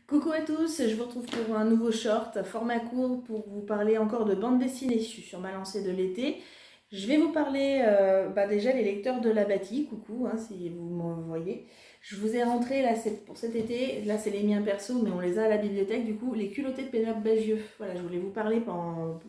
Coucou à tous, je vous retrouve pour un nouveau short, format court, pour vous parler encore de bande dessinée sur ma lancée de l'été. Je vais vous parler déjà les lecteurs de la Bâtie, coucou, hein, si vous me voyez. Je vous ai rentré là pour cet été, là c'est les miens perso, mais on les a à la bibliothèque, du coup les culottés de Pénélope Bagieux. Voilà, je voulais vous parler en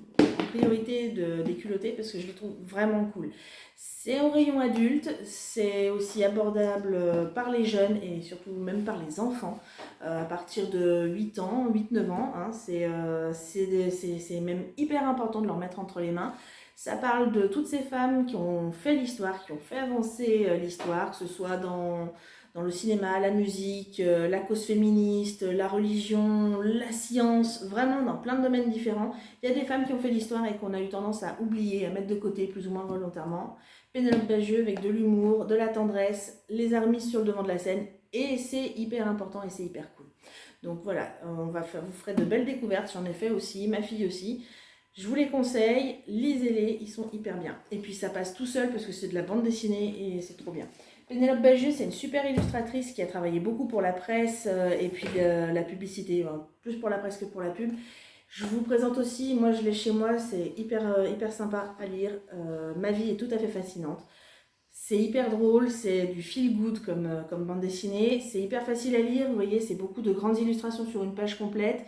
priorité des culottés parce que je les trouve vraiment cool. C'est au rayon adulte, c'est aussi abordable par les jeunes et surtout même par les enfants à partir de 8 ans, 8-9 ans. Hein, c'est même hyper important de leur mettre entre les mains. Ça parle de toutes ces femmes qui ont fait l'histoire, qui ont fait avancer l'histoire, que ce soit dans le cinéma, la musique, la cause féministe, la religion, la science, vraiment dans plein de domaines différents. Il y a des femmes qui ont fait l'histoire et qu'on a eu tendance à oublier, à mettre de côté plus ou moins volontairement. Pénélope Bagieux avec de l'humour, de la tendresse, les a remises sur le devant de la scène et c'est hyper important et c'est hyper cool. Donc voilà, vous ferez de belles découvertes, j'en ai fait aussi, ma fille aussi. Je vous les conseille, lisez-les, ils sont hyper bien. Et puis ça passe tout seul parce que c'est de la bande dessinée et c'est trop bien. Pénélope Bagieux, c'est une super illustratrice qui a travaillé beaucoup pour la presse et puis la publicité, plus pour la presse que pour la pub. Je vous présente aussi, moi je l'ai chez moi, c'est hyper sympa à lire. Ma vie est tout à fait fascinante. C'est hyper drôle, c'est du feel good comme bande dessinée. C'est hyper facile à lire, vous voyez, c'est beaucoup de grandes illustrations sur une page complète.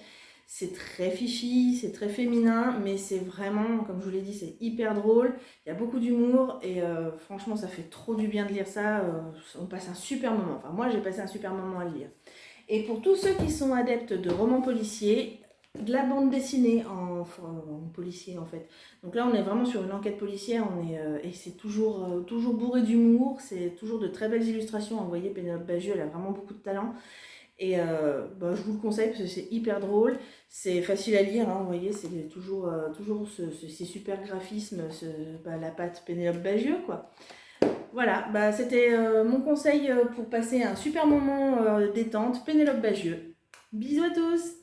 C'est très fifi, c'est très féminin, mais c'est vraiment, comme je vous l'ai dit, c'est hyper drôle. Il y a beaucoup d'humour et franchement, ça fait trop du bien de lire ça. On passe un super moment. Enfin, moi, j'ai passé un super moment à le lire. Et pour tous ceux qui sont adeptes de romans policiers, de la bande dessinée en policier en fait. Donc là on est vraiment sur une enquête policière, et c'est toujours bourré d'humour, c'est toujours de très belles illustrations. Vous voyez, Pénélope Bagieux, elle a vraiment beaucoup de talent. Et je vous le conseille parce que c'est hyper drôle, c'est facile à lire, hein, vous voyez, c'est toujours ces super graphismes, la patte Pénélope Bagieux quoi. Voilà, c'était mon conseil pour passer un super moment détente. Pénélope Bagieux. Bisous à tous!